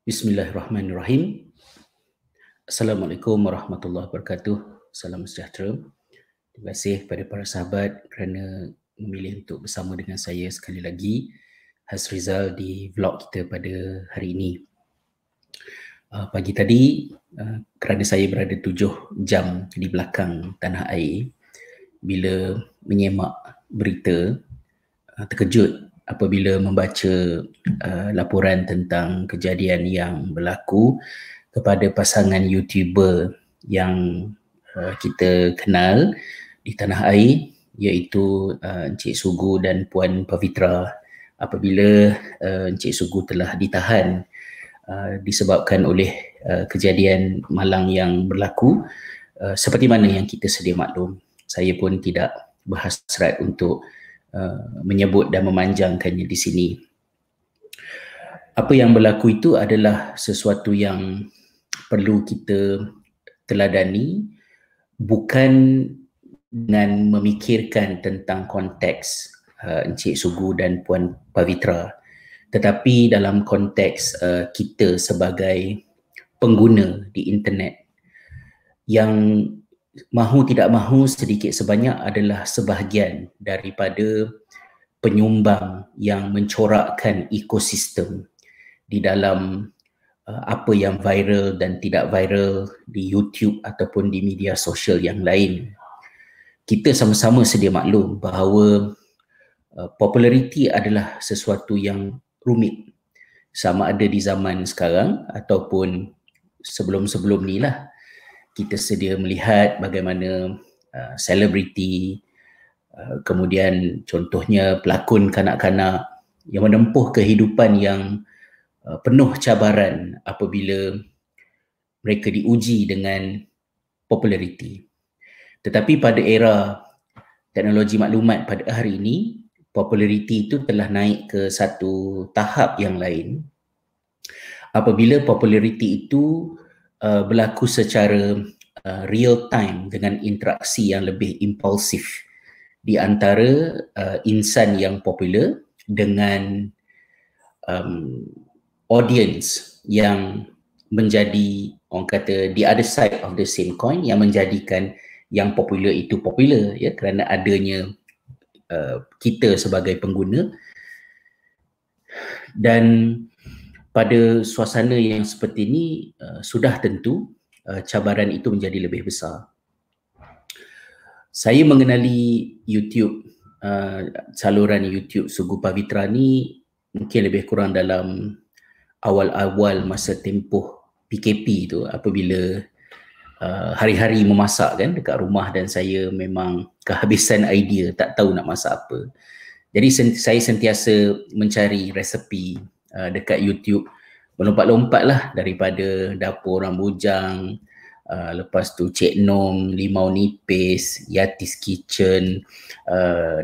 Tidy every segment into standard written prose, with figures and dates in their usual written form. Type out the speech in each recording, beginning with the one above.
Bismillahirrahmanirrahim. Assalamualaikum warahmatullahi wabarakatuh. Salam sejahtera. Terima kasih kepada para sahabat kerana memilih untuk bersama dengan saya sekali lagi, Hasrizal, di vlog kita pada hari ini. Pagi tadi, kerana saya berada 7 jam di belakang tanah air, bila menyemak berita, terkejut apabila membaca laporan tentang kejadian yang berlaku kepada pasangan YouTuber yang kita kenal di tanah air, iaitu Encik Sugu dan Puan Pavitra, apabila Encik Sugu telah ditahan disebabkan oleh kejadian malang yang berlaku. Seperti mana yang kita sedia maklum, saya pun tidak berhasrat untuk menyebut dan memanjangkannya di sini. Apa yang berlaku itu adalah sesuatu yang perlu kita teladani, bukan dengan memikirkan tentang konteks Encik Sugu dan Puan Pavitra, tetapi dalam konteks kita sebagai pengguna di internet yang mahu tidak mahu sedikit sebanyak adalah sebahagian daripada penyumbang yang mencorakkan ekosistem di dalam apa yang viral dan tidak viral di YouTube ataupun di media sosial yang lain. Kita sama-sama sedia maklum bahawa populariti adalah sesuatu yang rumit, sama ada di zaman sekarang ataupun sebelum-sebelum ni lah. Kita sedia melihat bagaimana selebriti, kemudian contohnya pelakon kanak-kanak yang menempuh kehidupan yang penuh cabaran apabila mereka diuji dengan populariti. Tetapi pada era teknologi maklumat pada hari ini, populariti itu telah naik ke satu tahap yang lain. Apabila populariti itu berlaku secara real time dengan interaksi yang lebih impulsif di antara insan yang popular dengan audience yang menjadi, orang kata, the other side of the same coin, yang menjadikan yang popular itu popular, ya, kerana adanya kita sebagai pengguna. Dan pada suasana yang seperti ini, sudah tentu cabaran itu menjadi lebih besar. Saya mengenali YouTube, saluran YouTube Sugu Pavitra ni mungkin lebih kurang dalam awal-awal masa tempoh PKP tu, apabila hari-hari memasak kan dekat rumah dan saya memang kehabisan idea, tak tahu nak masak apa. Jadi saya sentiasa mencari resepi dekat YouTube, melompat-lompat lah daripada dapur orang bujang, lepas tu Cik Nom, Limau Nipis, Yati's Kitchen,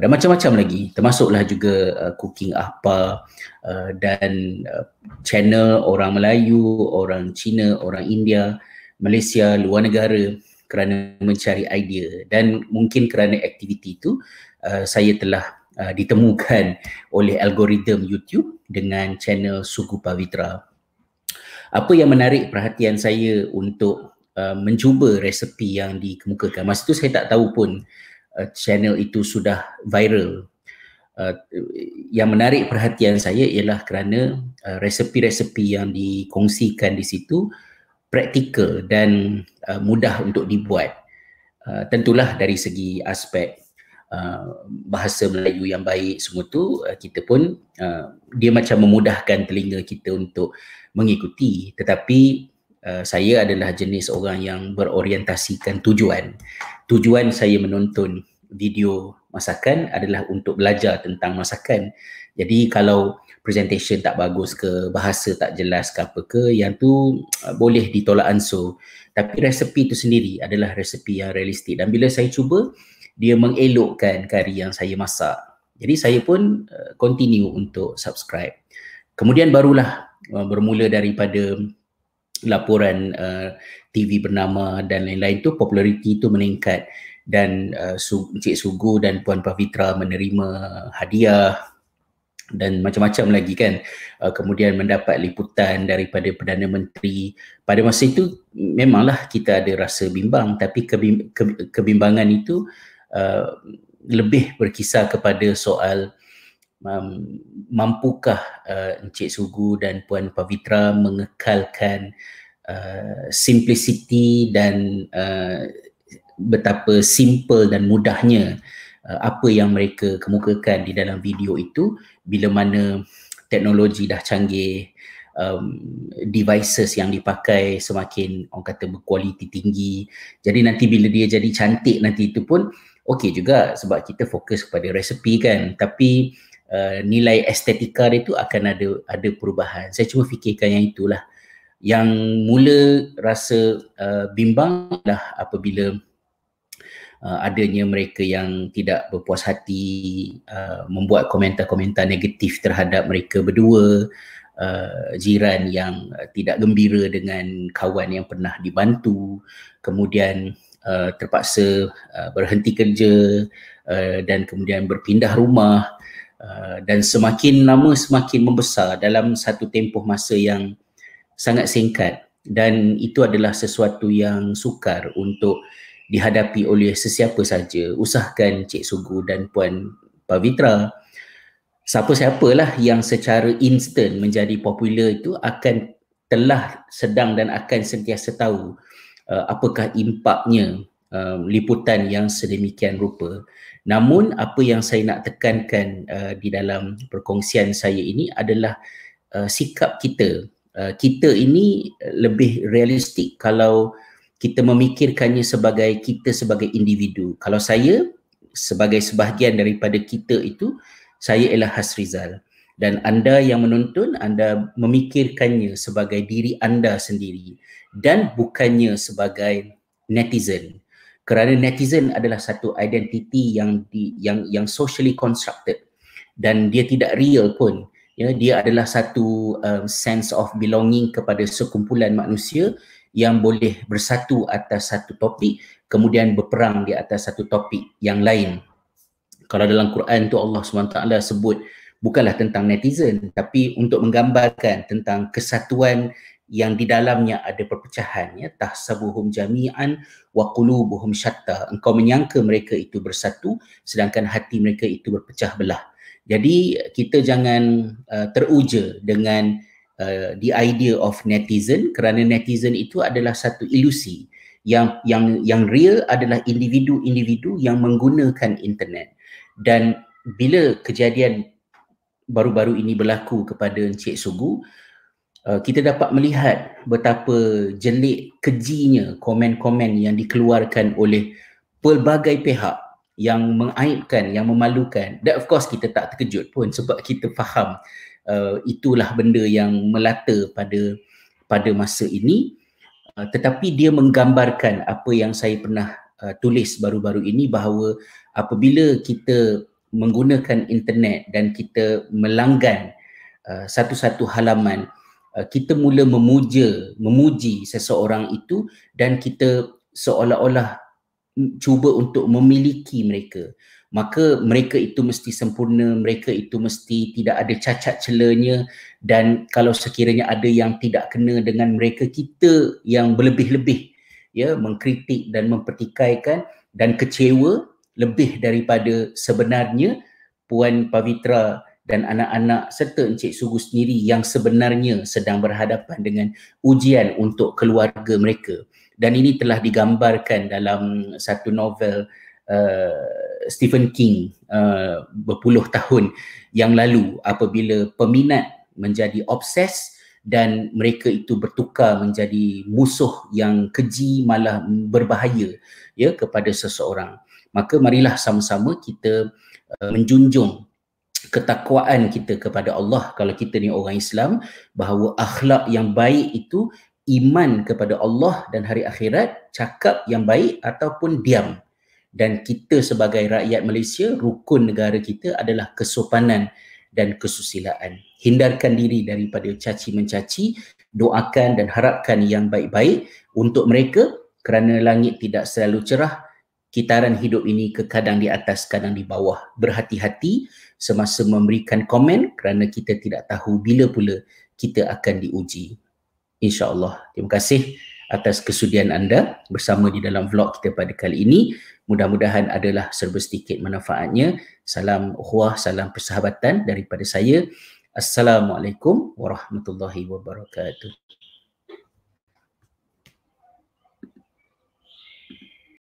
dan macam-macam lagi, termasuklah juga Cooking Apa, dan channel orang Melayu, orang Cina, orang India, Malaysia, luar negara, kerana mencari idea. Dan mungkin kerana aktiviti itu saya telah ditemukan oleh algoritma YouTube dengan channel Sugu Pavitra. Apa yang menarik perhatian saya untuk mencuba resepi yang dikemukakan, masa itu saya tak tahu pun channel itu sudah viral. Yang menarik perhatian saya ialah kerana resepi-resepi yang dikongsikan di situ praktikal dan mudah untuk dibuat. Tentulah dari segi aspek bahasa Melayu yang baik semua tu, kita pun dia macam memudahkan telinga kita untuk mengikuti. Tetapi saya adalah jenis orang yang berorientasikan tujuan. Tujuan saya menonton video masakan adalah untuk belajar tentang masakan. Jadi kalau presentation tak bagus ke, bahasa tak jelas ke apa ke, yang tu boleh ditolak ansur. Tapi resepi tu sendiri adalah resepi yang realistik, dan bila saya cuba, dia mengelokkan kari yang saya masak. Jadi saya pun continue untuk subscribe. Kemudian barulah bermula daripada laporan TV bernama dan lain-lain tu, populariti tu meningkat, dan Encik Sugu dan Puan Pavitra menerima hadiah dan macam-macam lagi kan. Kemudian mendapat liputan daripada Perdana Menteri. Pada masa itu memanglah kita ada rasa bimbang, tapi kebimbangan itu lebih berkisar kepada soal mampukah Encik Sugu dan Puan Pavitra mengekalkan simplicity dan betapa simple dan mudahnya apa yang mereka kemukakan di dalam video itu bila mana teknologi dah canggih, devices yang dipakai semakin orang kata berkualiti tinggi. Jadi nanti bila dia jadi cantik nanti itu pun okey juga sebab kita fokus kepada resepi kan, tapi nilai estetika dia tu akan ada perubahan. Saya cuma fikirkan yang itulah. Yang mula rasa bimbang lah apabila adanya mereka yang tidak berpuas hati, membuat komentar-komentar negatif terhadap mereka berdua, jiran yang tidak gembira dengan kawan yang pernah dibantu, kemudian terpaksa berhenti kerja dan kemudian berpindah rumah, dan semakin lama semakin membesar dalam satu tempoh masa yang sangat singkat, dan itu adalah sesuatu yang sukar untuk dihadapi oleh sesiapa saja, usahakan Cik Sugu dan Puan Pavitra. Siapa-siapalah yang secara instan menjadi popular itu akan telah sedang dan akan sentiasa tahu apakah impaknya liputan yang sedemikian rupa. Namun apa yang saya nak tekankan di dalam perkongsian saya ini adalah sikap kita. Kita ini lebih realistik kalau kita memikirkannya kita sebagai individu. Kalau saya sebagai sebahagian daripada kita itu, saya ialah Hasrizal, dan anda yang menonton, anda memikirkannya sebagai diri anda sendiri dan bukannya sebagai netizen. Kerana netizen adalah satu identiti yang socially constructed dan dia tidak real pun. Ya, dia adalah satu sense of belonging kepada sekumpulan manusia yang boleh bersatu atas satu topik, kemudian berperang di atas satu topik yang lain. Kalau dalam Quran tu Allah SWT sebut bukanlah tentang netizen, tapi untuk menggambarkan tentang kesatuan yang di dalamnya ada perpecahan, ya, tahsabuhum jami'an wa qulubuhum syatta. Engkau menyangka mereka itu bersatu sedangkan hati mereka itu berpecah belah. Jadi kita jangan teruja dengan the idea of netizen, kerana netizen itu adalah satu ilusi. Yang real adalah individu-individu yang menggunakan internet. Dan bila kejadian baru-baru ini berlaku kepada Encik Sugu, kita dapat melihat betapa jelik kejinya komen-komen yang dikeluarkan oleh pelbagai pihak yang mengaibkan, yang memalukan. Dan of course kita tak terkejut pun sebab kita faham itulah benda yang melata pada masa ini. Tetapi dia menggambarkan apa yang saya pernah tulis baru-baru ini, bahawa apabila kita menggunakan internet dan kita melanggan satu-satu halaman, kita mula memuji seseorang itu dan kita seolah-olah cuba untuk memiliki mereka. Maka mereka itu mesti sempurna, mereka itu mesti tidak ada cacat celanya, dan kalau sekiranya ada yang tidak kena dengan mereka, kita yang berlebih-lebih, ya, mengkritik dan mempertikaikan dan kecewa lebih daripada sebenarnya Puan Pavitra dan anak-anak serta Encik Sugu sendiri yang sebenarnya sedang berhadapan dengan ujian untuk keluarga mereka. Dan ini telah digambarkan dalam satu novel Stephen King berpuluh tahun yang lalu, apabila peminat menjadi obses dan mereka itu bertukar menjadi musuh yang keji, malah berbahaya, ya, kepada seseorang. Maka marilah sama-sama kita menjunjung ketakwaan kita kepada Allah kalau kita ni orang Islam, bahawa akhlak yang baik itu iman kepada Allah dan hari akhirat, cakap yang baik ataupun diam. Dan kita sebagai rakyat Malaysia, rukun negara kita adalah kesopanan dan kesusilaan. Hindarkan diri daripada caci mencaci, doakan dan harapkan yang baik-baik untuk mereka, kerana langit tidak selalu cerah, kitaran hidup ini kadang di atas, kadang di bawah. Berhati-hati semasa memberikan komen kerana kita tidak tahu bila pula kita akan diuji. InsyaAllah. Terima kasih atas kesudian anda bersama di dalam vlog kita pada kali ini. Mudah-mudahan adalah serba sedikit manfaatnya. Salam ukhuwah, salam persahabatan daripada saya. Assalamualaikum warahmatullahi wabarakatuh.